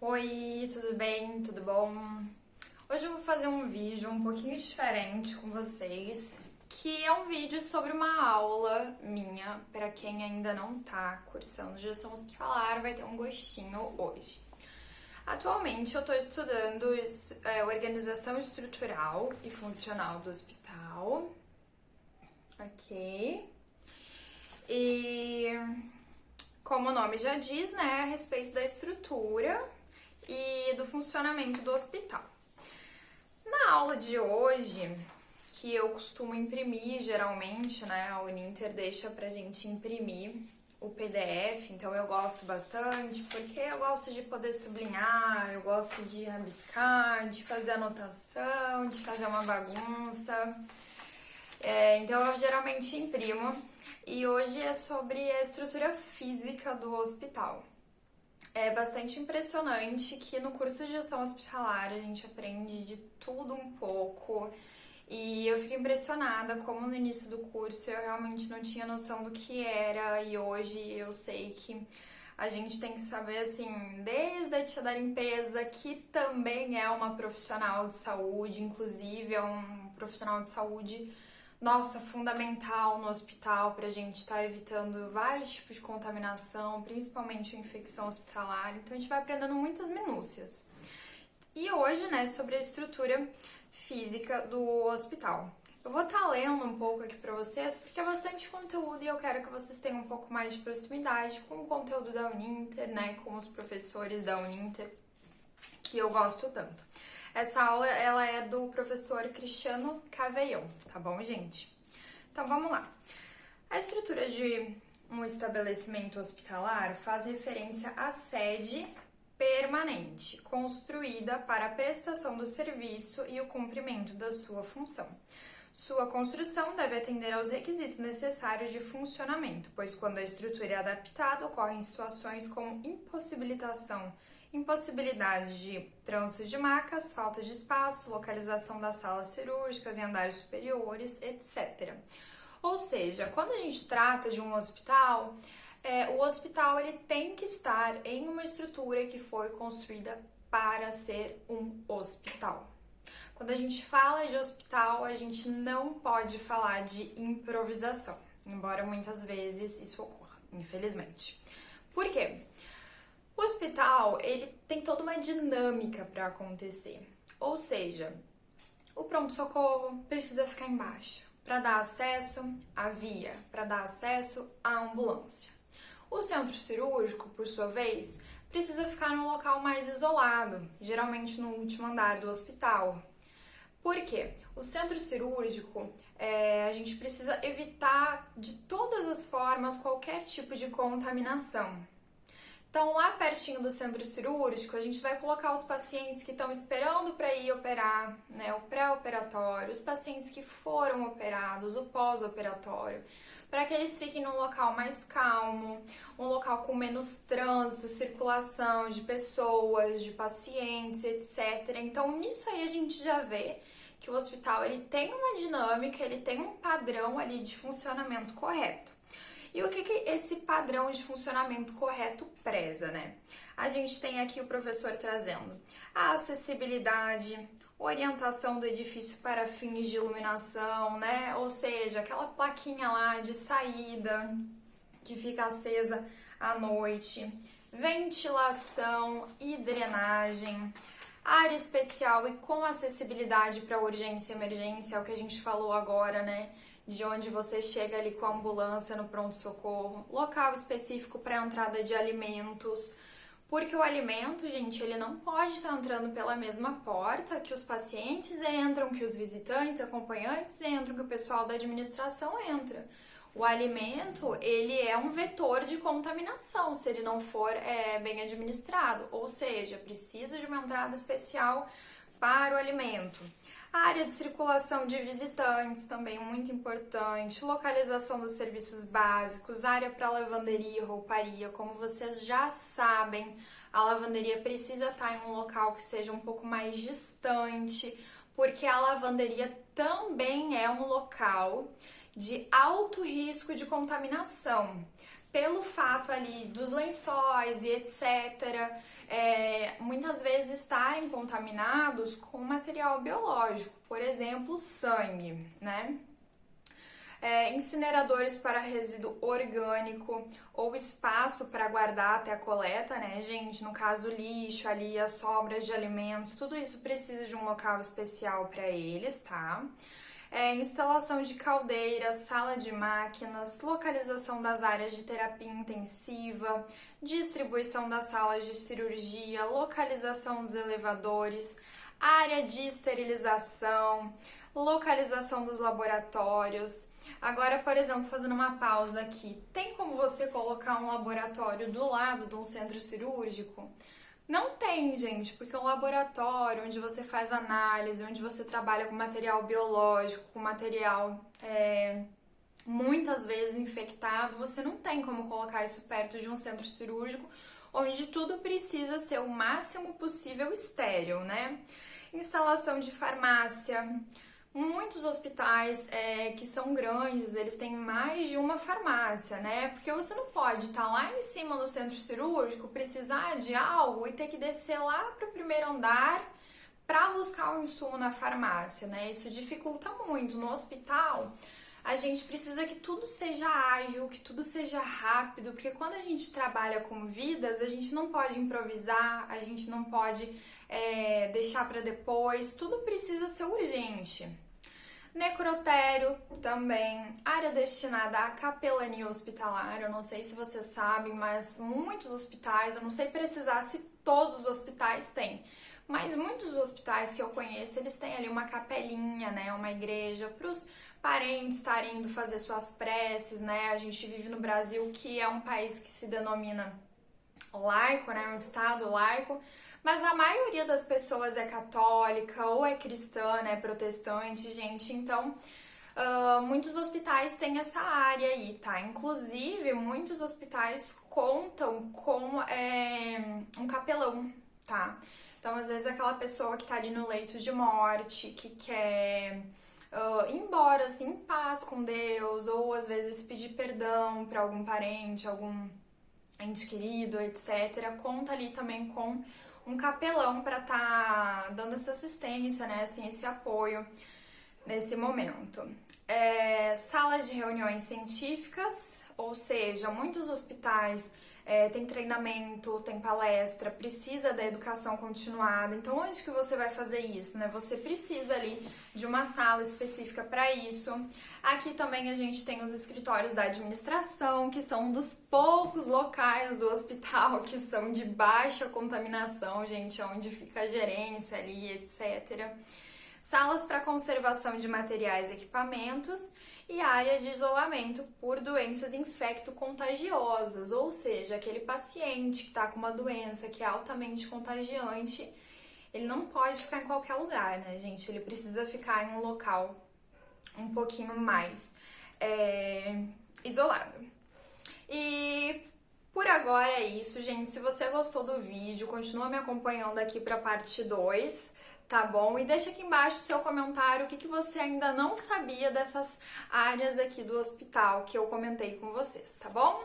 Oi, tudo bem? Tudo bom? Hoje eu vou fazer um vídeo um pouquinho diferente com vocês, que é um vídeo sobre uma aula minha, para quem ainda não tá cursando gestão hospitalar, vai ter um gostinho hoje. Atualmente eu estou estudando organização estrutural e funcional do hospital, ok? E como o nome já diz, né, é a respeito da estrutura e do funcionamento do hospital. Na aula de hoje, que eu costumo imprimir geralmente, né, a Uninter deixa pra gente imprimir o PDF, então eu gosto bastante, porque eu gosto de poder sublinhar, eu gosto de rabiscar, de fazer anotação, de fazer uma bagunça. Então eu geralmente imprimo, e hoje é sobre a estrutura física do hospital. É bastante impressionante que no curso de gestão hospitalar a gente aprende de tudo um pouco, e eu fico impressionada como no início do curso eu realmente não tinha noção do que era, e hoje eu sei que a gente tem que saber, assim, desde a tia da limpeza, que também é uma profissional de saúde, inclusive é um profissional de saúde, nossa, fundamental no hospital para a gente estar evitando vários tipos de contaminação, principalmente a infecção hospitalar. Então a gente vai aprendendo muitas minúcias. E hoje, né, sobre a estrutura física do hospital. Eu vou estar lendo um pouco aqui para vocês, porque é bastante conteúdo e eu quero que vocês tenham um pouco mais de proximidade com o conteúdo da Uninter, né, com os professores da Uninter, que eu gosto tanto. Essa aula, ela é do professor Cristiano Caveião, tá bom, gente? Então, vamos lá. A estrutura de um estabelecimento hospitalar faz referência à sede permanente, construída para a prestação do serviço e o cumprimento da sua função. Sua construção deve atender aos requisitos necessários de funcionamento, pois quando a estrutura é adaptada, ocorrem situações como impossibilidade de trânsito de macas, falta de espaço, localização das salas cirúrgicas em andares superiores, etc. Ou seja, quando a gente trata de um hospital, o hospital ele tem que estar em uma estrutura que foi construída para ser um hospital. Quando a gente fala de hospital, a gente não pode falar de improvisação, embora muitas vezes isso ocorra, infelizmente. Por quê? O hospital, ele tem toda uma dinâmica para acontecer. Ou seja, o pronto-socorro precisa ficar embaixo para dar acesso à via, para dar acesso à ambulância. O centro cirúrgico, por sua vez, precisa ficar num local mais isolado, geralmente no último andar do hospital. Por quê? O centro cirúrgico, a gente precisa evitar de todas as formas qualquer tipo de contaminação. Então, lá pertinho do centro cirúrgico, a gente vai colocar os pacientes que estão esperando para ir operar, né, o pré-operatório, os pacientes que foram operados, o pós-operatório, para que eles fiquem num local mais calmo, um local com menos trânsito, circulação de pessoas, de pacientes, etc. Então, nisso aí a gente já vê que o hospital ele tem uma dinâmica, ele tem um padrão ali de funcionamento correto. E o que esse padrão de funcionamento correto preza, né? A gente tem aqui o professor trazendo a acessibilidade, orientação do edifício para fins de iluminação, né? Ou seja, aquela plaquinha lá de saída que fica acesa à noite, ventilação e drenagem, área especial e com acessibilidade para urgência e emergência, é o que a gente falou agora, né? De onde você chega ali com a ambulância no pronto-socorro, local específico para entrada de alimentos, porque o alimento, gente, ele não pode estar entrando pela mesma porta que os pacientes entram, que os visitantes, acompanhantes entram, que o pessoal da administração entra. O alimento, ele é um vetor de contaminação, se ele não for bem administrado, ou seja, precisa de uma entrada especial para o alimento. A área de circulação de visitantes também muito importante, localização dos serviços básicos, área para lavanderia e rouparia, como vocês já sabem, a lavanderia precisa estar em um local que seja um pouco mais distante, porque a lavanderia também é um local de alto risco de contaminação, pelo fato ali dos lençóis e etc., muitas vezes estarem contaminados com material biológico, por exemplo, sangue, né? Incineradores para resíduo orgânico ou espaço para guardar até a coleta, né, gente? No caso, lixo ali, as sobras de alimentos, tudo isso precisa de um local especial para eles, tá? Instalação de caldeiras, sala de máquinas, localização das áreas de terapia intensiva, distribuição das salas de cirurgia, localização dos elevadores, área de esterilização, localização dos laboratórios. Agora, por exemplo, fazendo uma pausa aqui, tem como você colocar um laboratório do lado de um centro cirúrgico? Não tem, gente, porque um laboratório onde você faz análise, onde você trabalha com material biológico, com material muitas vezes infectado, você não tem como colocar isso perto de um centro cirúrgico, onde tudo precisa ser o máximo possível estéril, né? Instalação de farmácia. Muitos hospitais que são grandes, eles têm mais de uma farmácia, né? Porque você não pode estar lá em cima do centro cirúrgico, precisar de algo e ter que descer lá para o primeiro andar para buscar o insumo na farmácia, né? Isso dificulta muito. No hospital, a gente precisa que tudo seja ágil, que tudo seja rápido, porque quando a gente trabalha com vidas, a gente não pode improvisar, a gente não pode deixar para depois, tudo precisa ser urgente. Necrotério também, área destinada à capelania hospitalar. Eu não sei se vocês sabem, mas muitos hospitais, eu não sei precisar se todos os hospitais têm, mas muitos hospitais que eu conheço, eles têm ali uma capelinha, né, uma igreja para os parentes estarem indo fazer suas preces, né? A gente vive no Brasil, que é um país que se denomina laico, né, um estado laico, mas a maioria das pessoas é católica ou é cristã, né, protestante, gente. Então, muitos hospitais têm essa área aí, tá? Inclusive, muitos hospitais contam com um capelão, tá? Então, às vezes, aquela pessoa que tá ali no leito de morte, que quer ir embora, assim, em paz com Deus, ou às vezes pedir perdão para algum parente, algum ente querido, etc., conta ali também com um capelão para estar dando essa assistência, né, assim, esse apoio nesse momento. Salas de reuniões científicas, ou seja, muitos hospitais tem treinamento, tem palestra, precisa da educação continuada. Então, onde que você vai fazer isso, né? Você precisa ali de uma sala específica para isso. Aqui também a gente tem os escritórios da administração, que são um dos poucos locais do hospital que são de baixa contaminação, gente, onde fica a gerência ali, etc. Salas para conservação de materiais e equipamentos e área de isolamento por doenças infecto-contagiosas, ou seja, aquele paciente que está com uma doença que é altamente contagiante, ele não pode ficar em qualquer lugar, né, gente? Ele precisa ficar em um local um pouquinho mais isolado. E por agora é isso, gente. Se você gostou do vídeo, continua me acompanhando aqui para a parte 2. Tá bom? E deixa aqui embaixo o seu comentário, o que você ainda não sabia dessas áreas aqui do hospital que eu comentei com vocês, tá bom?